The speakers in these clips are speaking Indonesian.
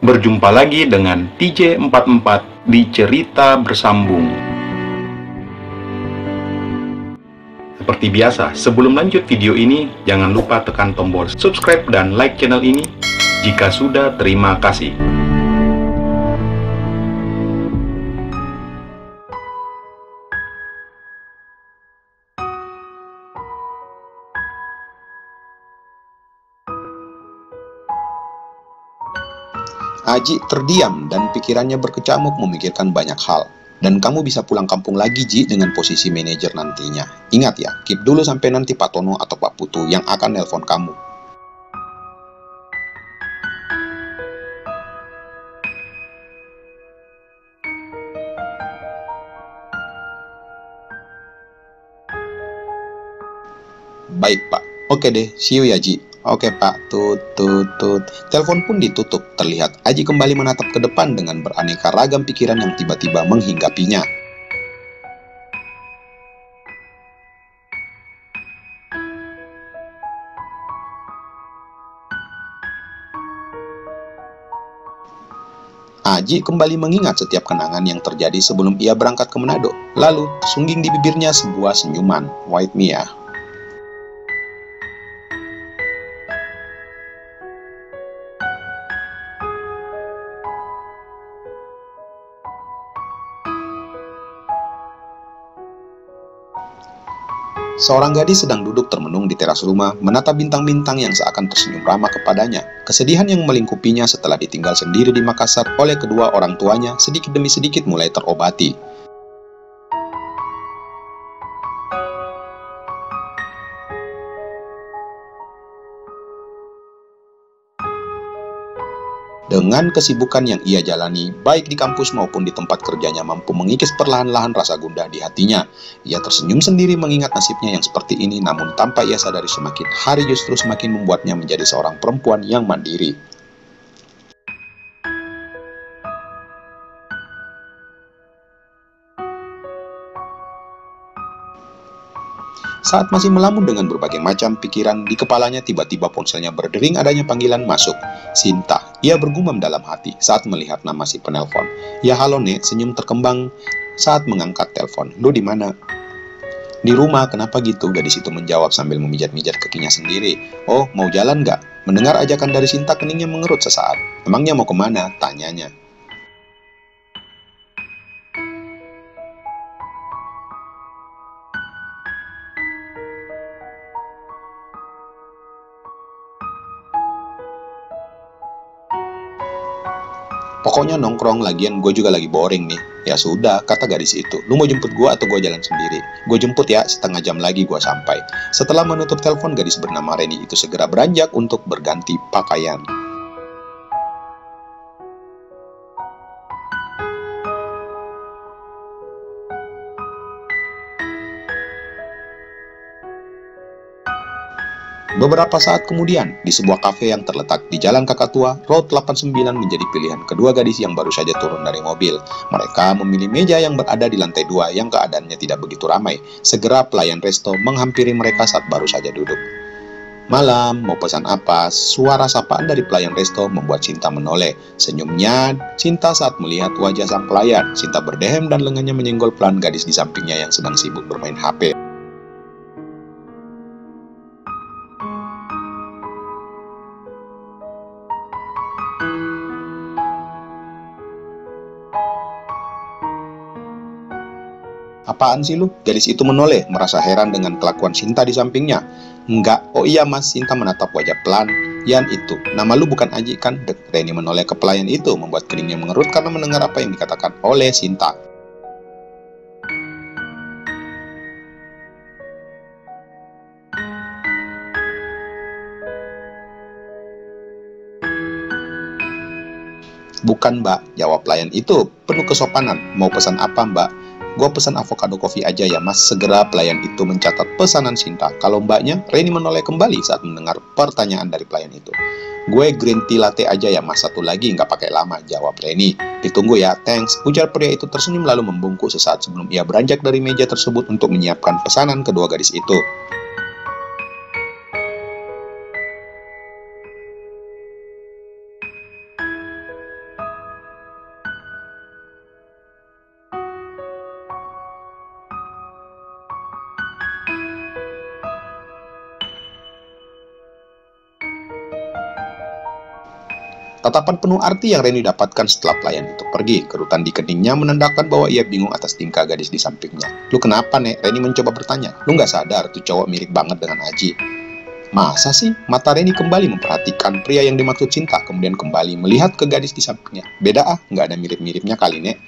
Berjumpa lagi dengan TJ44 di Cerita Bersambung. Seperti biasa, sebelum lanjut video ini, jangan lupa tekan tombol subscribe dan like channel ini. Jika sudah, terima kasih. Aji terdiam dan pikirannya berkecamuk memikirkan banyak hal. Dan kamu bisa pulang kampung lagi, Ji, dengan posisi manajer nantinya. Ingat ya, keep dulu sampai nanti Pak Tono atau Pak Putu yang akan nelpon kamu. Baik, Pak. Oke deh, see you ya, Ji. Oke, Pak. Tut, tut, tut. Telepon pun ditutup. Terlihat Aji kembali menatap ke depan dengan beraneka ragam pikiran yang tiba-tiba menghinggapinya. Aji kembali mengingat setiap kenangan yang terjadi sebelum ia berangkat ke Manado. Lalu, tersungging di bibirnya sebuah senyuman. White me ya. Seorang gadis sedang duduk termenung di teras rumah, menatap bintang-bintang yang seakan tersenyum ramah kepadanya. Kesedihan yang melingkupinya setelah ditinggal sendiri di Makassar oleh kedua orang tuanya sedikit demi sedikit mulai terobati. Dengan kesibukan yang ia jalani, baik di kampus maupun di tempat kerjanya mampu mengikis perlahan-lahan rasa gundah di hatinya. Ia tersenyum sendiri mengingat nasibnya yang seperti ini, namun tanpa ia sadari semakin hari justru semakin membuatnya menjadi seorang perempuan yang mandiri. Saat masih melamun dengan berbagai macam pikiran di kepalanya, tiba-tiba ponselnya berdering adanya panggilan masuk. Sinta, ia bergumam dalam hati saat melihat nama si penelpon. Ya halo Nek, senyum terkembang saat mengangkat telepon. Lu di mana? Di rumah, kenapa gitu? Gadis itu menjawab sambil memijat-mijat kakinya sendiri. Oh, mau jalan nggak? Mendengar ajakan dari Sinta, keningnya mengerut sesaat. Emangnya mau kemana? Tanyanya. Pokoknya nongkrong, lagian gue juga lagi boring nih. Ya sudah, kata gadis itu. Lu mau jemput gue atau gue jalan sendiri? Gue jemput ya, setengah jam lagi gue sampai. Setelah menutup telepon, gadis bernama Reni itu segera beranjak untuk berganti pakaian. Beberapa saat kemudian, di sebuah kafe yang terletak di Jalan Kakatua, Road 89 menjadi pilihan kedua gadis yang baru saja turun dari mobil. Mereka memilih meja yang berada di lantai 2 yang keadaannya tidak begitu ramai. Segera pelayan resto menghampiri mereka saat baru saja duduk. Malam, mau pesan apa? Suara sapaan dari pelayan resto membuat Sinta menoleh. Senyumnya Sinta saat melihat wajah sang pelayan. Sinta berdehem dan lengannya menyenggol pelan gadis di sampingnya yang sedang sibuk bermain HP. Apaan sih lu? Gadis itu menoleh, merasa heran dengan kelakuan Sinta di sampingnya. Enggak, oh iya mas, Sinta menatap wajah pelan. Yan itu, nama lu bukan Aji kan? Reni menoleh ke pelayan itu, membuat keningnya mengerut karena mendengar apa yang dikatakan oleh Sinta. Bukan mbak, jawab pelayan itu, penuh kesopanan. Mau pesan apa mbak? Gue pesan avocado coffee aja ya mas. Segera pelayan itu mencatat pesanan Sinta. Kalau mbaknya, Reni menoleh kembali saat mendengar pertanyaan dari pelayan itu. Gue green tea latte aja ya mas, satu lagi nggak pakai lama, jawab Reni. Ditunggu ya, thanks. Ujar pria itu tersenyum lalu membungkuk sesaat sebelum ia beranjak dari meja tersebut untuk menyiapkan pesanan kedua gadis itu. Tatapan penuh arti yang Reni dapatkan setelah pelayan itu pergi. Kerutan di keningnya menandakan bahwa ia bingung atas tingkah gadis di sampingnya. "Lu kenapa, Nek?" Reni mencoba bertanya. "Lu nggak sadar tuh cowok mirip banget dengan Aji?" "Masa sih?" Mata Reni kembali memperhatikan pria yang dimaksud Sinta, kemudian kembali melihat ke gadis di sampingnya. "Beda ah, nggak ada mirip-miripnya kali, Nek."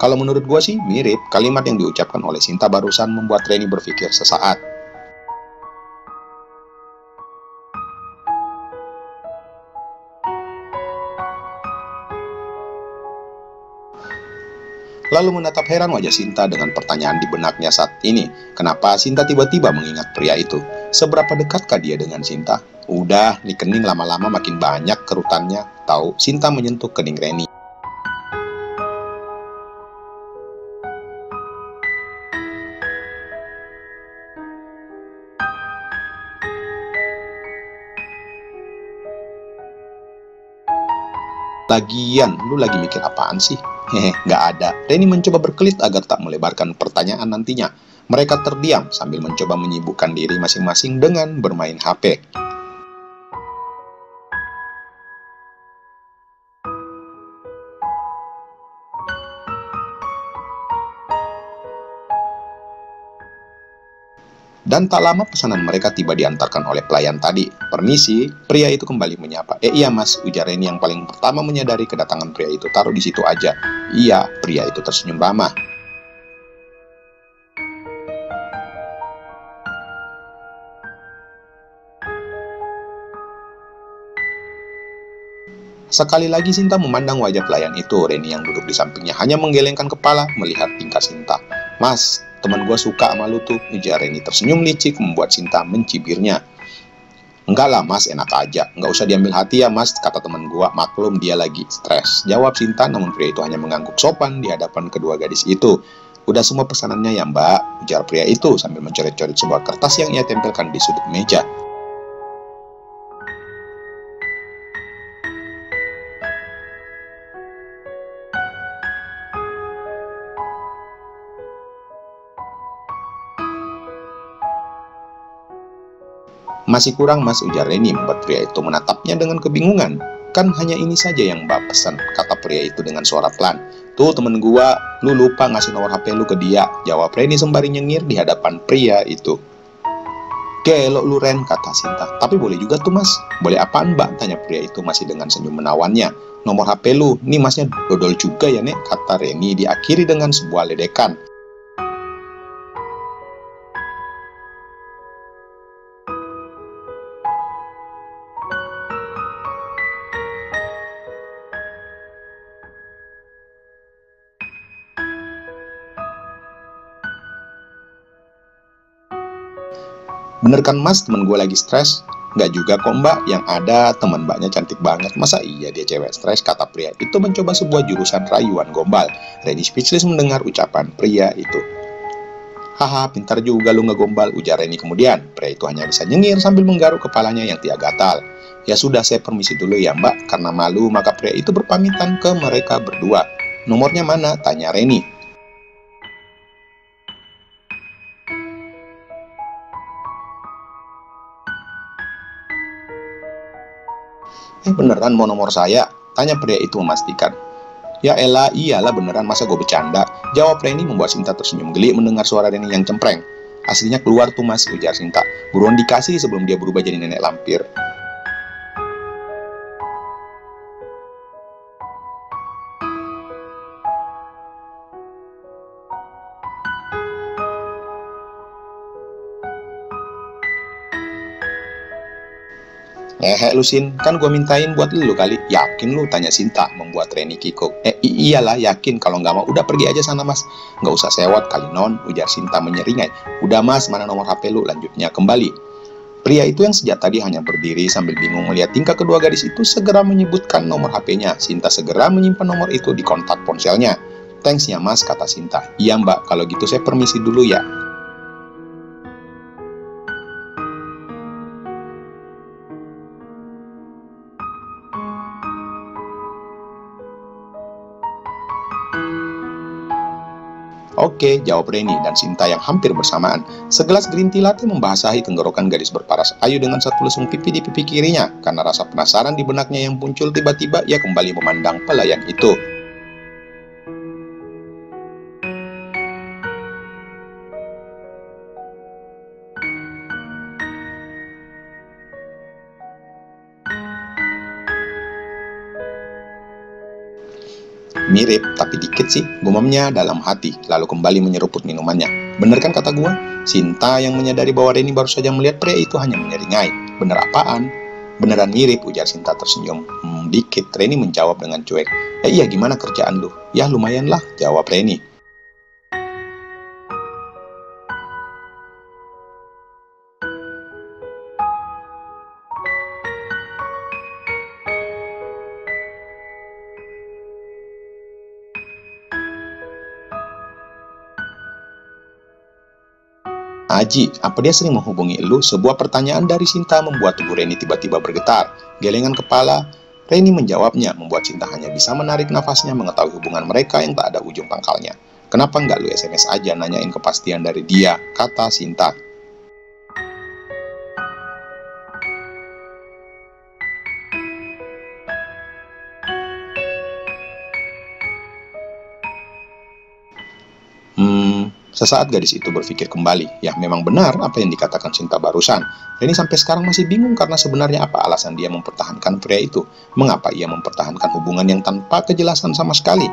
"Kalau menurut gua sih mirip." Kalimat yang diucapkan oleh Sinta barusan membuat Reni berpikir sesaat. Lalu menatap heran wajah Sinta dengan pertanyaan di benaknya saat ini. Kenapa Sinta tiba-tiba mengingat pria itu? Seberapa dekatkah dia dengan Sinta? Udah, di kening lama-lama makin banyak kerutannya. Tahu, Sinta menyentuh kening Reni. "Lagian, lu lagi mikir apaan sih?" "Hehe, nggak ada." Reni mencoba berkelit agar tak melebarkan pertanyaan nantinya. Mereka terdiam sambil mencoba menyibukkan diri masing-masing dengan bermain HP. Dan tak lama pesanan mereka tiba diantarkan oleh pelayan tadi. "Permisi," pria itu kembali menyapa. Iya mas," ujar Reni yang paling pertama menyadari kedatangan pria itu. "Taruh di situ aja." "Iya," pria itu tersenyum ramah. Sekali lagi Sinta memandang wajah pelayan itu. Reni yang duduk di sampingnya hanya menggelengkan kepala melihat tingkah Sinta. "Mas, teman gue suka sama lu tuh," ujar Reni tersenyum licik membuat Sinta mencibirnya. "Enggak lah mas, enak aja. Nggak usah diambil hati ya mas," kata teman gua. "Maklum dia lagi stres," jawab Sinta, namun pria itu hanya mengangguk sopan di hadapan kedua gadis itu. "Udah semua pesanannya ya mbak," ujar pria itu sambil mencoret-coret sebuah kertas yang ia tempelkan di sudut meja. "Masih kurang mas," ujar Reni membuat pria itu menatapnya dengan kebingungan. "Kan hanya ini saja yang mbak pesan," kata pria itu dengan suara pelan. "Tuh temen gua, lu lupa ngasih nomor HP lu ke dia," jawab Reni sembari nyengir di hadapan pria itu. "Gelok lu Ren," kata Sinta. "Tapi boleh juga tuh mas." "Boleh apaan mbak?" tanya pria itu masih dengan senyum menawannya. "Nomor HP lu, nih masnya dodol juga ya nek," kata Reni diakhiri dengan sebuah ledekan. "Bener kan mas, temen gue lagi stres?" "Nggak juga kok mbak, yang ada teman mbaknya cantik banget." "Masa iya dia cewek stres?" kata pria itu mencoba sebuah jurusan rayuan gombal. Reni speechless mendengar ucapan pria itu. "Haha, pintar juga lu ngegombal," ujar Reni kemudian. Pria itu hanya bisa nyengir sambil menggaruk kepalanya yang tiada gatal. "Ya sudah, saya permisi dulu ya mbak." Karena malu, maka pria itu berpamitan ke mereka berdua. "Nomornya mana?" tanya Reni. "Beneran mau nomor saya?" tanya pria itu memastikan. "Ya elah, iyalah beneran, masa gue bercanda?" jawab Reni membuat Sinta tersenyum geli mendengar suara Reni yang cempreng. "Aslinya keluar tuh mas," ujar Sinta. "Buruan dikasih sebelum dia berubah jadi nenek lampir." "Ngehe lu Sin, kan gue mintain buat lu kali." "Yakin lu?" tanya Sinta membuat Reni kikuk. Iyalah yakin, kalau nggak mau udah pergi aja sana mas." "Nggak usah sewot kali non," ujar Sinta menyeringai. "Udah mas, mana nomor HP lu?" lanjutnya kembali. Pria itu yang sejak tadi hanya berdiri sambil bingung melihat tingkah kedua gadis itu segera menyebutkan nomor HP-nya. Sinta segera menyimpan nomor itu di kontak ponselnya. "Thanks ya mas," kata Sinta. "Iya mbak, kalau gitu saya permisi dulu ya." "Oke, Oke, jawab Reni dan Sinta yang hampir bersamaan. Segelas green tea latte membasahi tenggorokan gadis berparas ayu dengan satu lesung pipi di pipi kirinya. Karena rasa penasaran di benaknya yang muncul tiba-tiba, ia kembali memandang pelayan itu. Mirip, tapi dikit sih, gumamnya dalam hati, lalu kembali menyeruput minumannya. Bener kan kata gua? Sinta yang menyadari bahwa Reni baru saja melihat pria itu hanya menyeringai. Bener apaan? Beneran mirip, ujar Sinta tersenyum. Dikit, Reni menjawab dengan cuek. Iya gimana kerjaan lu? Ya lumayan lah, jawab Reni. Aji, apa dia sering menghubungi lu? Sebuah pertanyaan dari Sinta membuat tubuh Reni tiba-tiba bergetar. Gelengan kepala, Reni menjawabnya, membuat Sinta hanya bisa menarik nafasnya mengetahui hubungan mereka yang tak ada ujung pangkalnya. Kenapa nggak lu SMS aja nanyain kepastian dari dia, kata Sinta. Sesaat gadis itu berpikir kembali, ya memang benar apa yang dikatakan Sinta barusan. Reni sampai sekarang masih bingung karena sebenarnya apa alasan dia mempertahankan pria itu. Mengapa ia mempertahankan hubungan yang tanpa kejelasan sama sekali?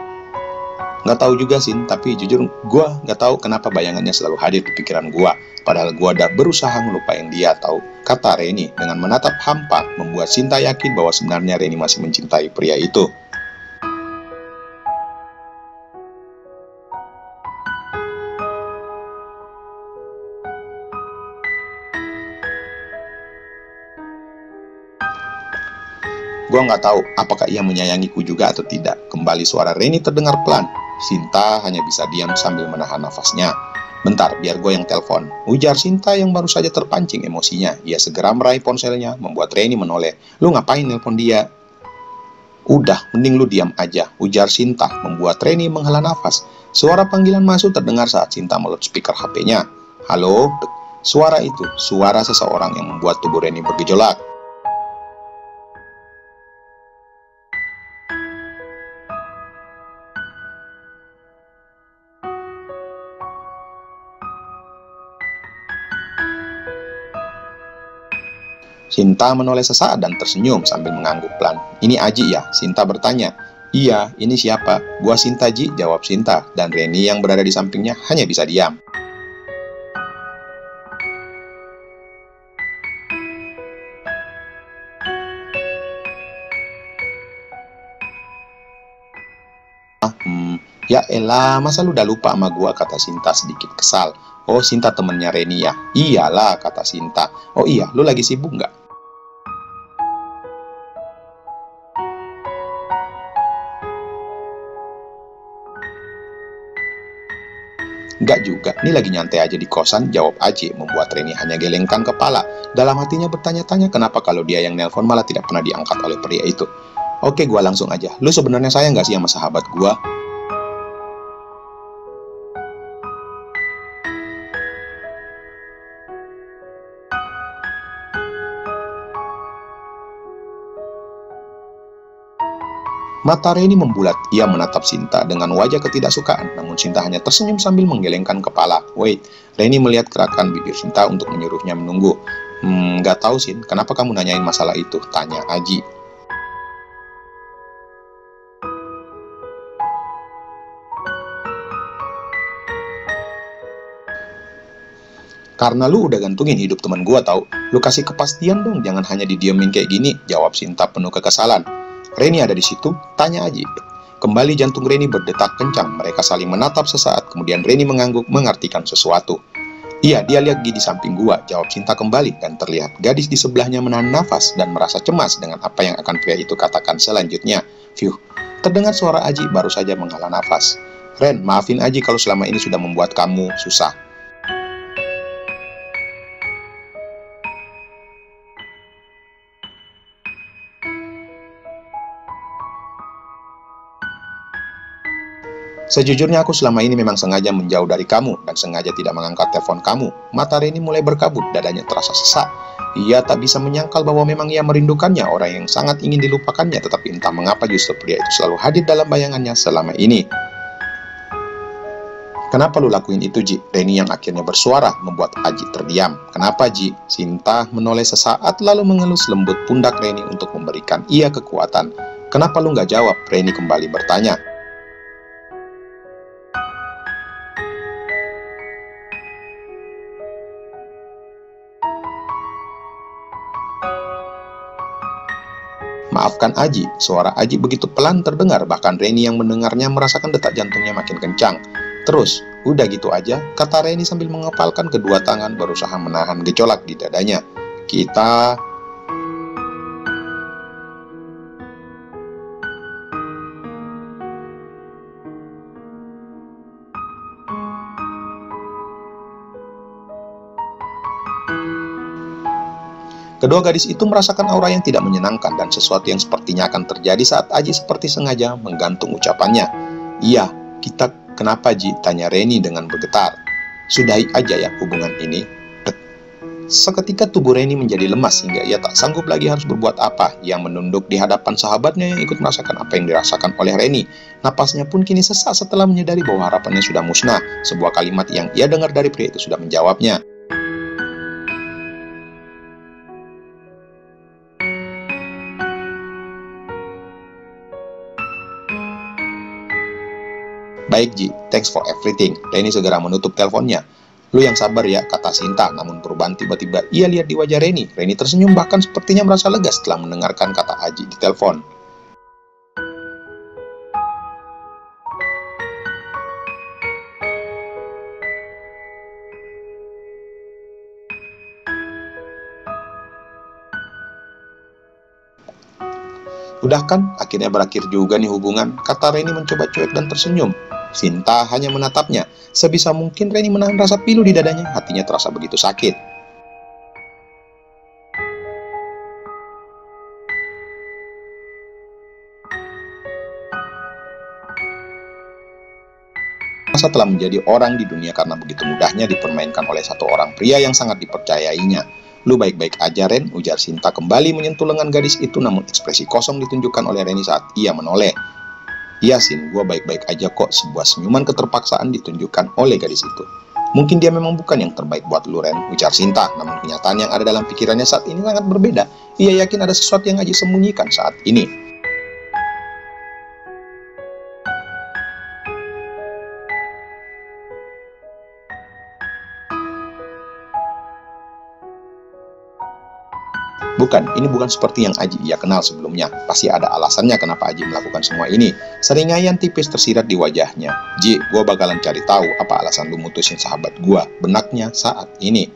Nggak tahu juga sih, tapi jujur gue nggak tahu kenapa bayangannya selalu hadir di pikiran gue. Padahal gue udah berusaha ngelupain dia tahu, kata Reni dengan menatap hampa, membuat Sinta yakin bahwa sebenarnya Reni masih mencintai pria itu. Gua nggak tahu apakah ia menyayangiku juga atau tidak. Kembali suara Reni terdengar pelan. Sinta hanya bisa diam sambil menahan nafasnya. Bentar, biar gue yang telepon, ujar Sinta yang baru saja terpancing emosinya. Ia segera meraih ponselnya, membuat Reni menoleh. Lu ngapain nelpon dia? Udah, mending lu diam aja, ujar Sinta, membuat Reni menghela nafas. Suara panggilan masuk terdengar saat Sinta meloot speaker HP-nya. Halo? Suara itu, suara seseorang yang membuat tubuh Reni bergejolak. Sinta menoleh sesaat dan tersenyum sambil mengangguk pelan. Ini Aji ya? Sinta bertanya. Iya, ini siapa? Gua Sinta Ji, jawab Sinta. Dan Reni yang berada di sampingnya hanya bisa diam. Ya elah, masa lu udah lupa sama gua, kata Sinta sedikit kesal. Oh, Sinta temennya Reni ya? Iyalah, kata Sinta. Oh iya, lu lagi sibuk nggak? Nggak juga, ini lagi nyantai aja di kosan, jawab Aji, membuat Reni hanya gelengkan kepala. Dalam hatinya bertanya-tanya kenapa kalau dia yang nelpon malah tidak pernah diangkat oleh pria itu. Oke, gua langsung aja. Lu sebenarnya sayang nggak sih sama sahabat gua? Mata Reni membulat, ia menatap Sinta dengan wajah ketidaksukaan, namun Sinta hanya tersenyum sambil menggelengkan kepala. Wait, Reni melihat gerakan bibir Sinta untuk menyuruhnya menunggu. Nggak tahu Sin, kenapa kamu nanyain masalah itu? Tanya Aji. Karena lu udah gantungin hidup teman gua tahu. Lu kasih kepastian dong, jangan hanya didiemin kayak gini, jawab Sinta penuh kekesalan. Reni ada di situ? Tanya Aji. Kembali jantung Reni berdetak kencang. Mereka saling menatap sesaat, kemudian Reni mengangguk mengartikan sesuatu. Iya, dia lihat di samping gua, jawab Sinta kembali, dan terlihat gadis di sebelahnya menahan nafas dan merasa cemas dengan apa yang akan pria itu katakan selanjutnya. Fiuh, terdengar suara Aji baru saja menghela nafas. Ren, maafin Aji kalau selama ini sudah membuat kamu susah. Sejujurnya aku selama ini memang sengaja menjauh dari kamu dan sengaja tidak mengangkat telepon kamu. Mata Reni mulai berkabut, dadanya terasa sesak. Ia tak bisa menyangkal bahwa memang ia merindukannya, orang yang sangat ingin dilupakannya, tetapi entah mengapa justru pria itu selalu hadir dalam bayangannya selama ini. Kenapa lu lakuin itu, Ji? Reni yang akhirnya bersuara membuat Aji terdiam. Kenapa, Ji? Sinta menoleh sesaat lalu mengelus lembut pundak Reni untuk memberikan ia kekuatan. Kenapa lu nggak jawab? Reni kembali bertanya. Maafkan Aji, suara Aji begitu pelan terdengar, bahkan Reni yang mendengarnya merasakan detak jantungnya makin kencang. Terus, udah gitu aja, kata Reni sambil mengepalkan kedua tangan berusaha menahan gejolak di dadanya. Kedua gadis itu merasakan aura yang tidak menyenangkan dan sesuatu yang sepertinya akan terjadi saat Aji seperti sengaja menggantung ucapannya. Iya, kita kenapa, Ji? Tanya Reni dengan bergetar. Sudahi aja ya hubungan ini. Seketika tubuh Reni menjadi lemas hingga ia tak sanggup lagi harus berbuat apa. Ia menunduk di hadapan sahabatnya yang ikut merasakan apa yang dirasakan oleh Reni. Napasnya pun kini sesak setelah menyadari bahwa harapannya sudah musnah. Sebuah kalimat yang ia dengar dari pria itu sudah menjawabnya. Baik, Ji, thanks for everything. Reni segera menutup teleponnya. Lu yang sabar ya, kata Sinta, namun perubahan tiba-tiba ia lihat di wajah Reni. Reni tersenyum bahkan sepertinya merasa lega setelah mendengarkan kata Aji di telepon. Udah kan, akhirnya berakhir juga nih hubungan, kata Reni mencoba cuek dan tersenyum. Sinta hanya menatapnya. Sebisa mungkin Reni menahan rasa pilu di dadanya, hatinya terasa begitu sakit. Masa telah menjadi orang di dunia karena begitu mudahnya dipermainkan oleh satu orang pria yang sangat dipercayainya. Lu baik-baik aja, Ren, ujar Sinta kembali menyentuh lengan gadis itu, namun ekspresi kosong ditunjukkan oleh Reni saat ia menoleh. Iya, Sin, gue baik-baik aja kok, sebuah senyuman keterpaksaan ditunjukkan oleh gadis itu. Mungkin dia memang bukan yang terbaik buat lu, Ren, ujar Sinta, namun kenyataan yang ada dalam pikirannya saat ini sangat berbeda. Ia yakin ada sesuatu yang Aji sembunyikan saat ini. Bukan, ini bukan seperti yang Aji ia kenal sebelumnya. Pasti ada alasannya kenapa Aji melakukan semua ini. Seringaian tipis tersirat di wajahnya. Ji, gue bakalan cari tahu apa alasan lu mutusin sahabat gue, benaknya saat ini.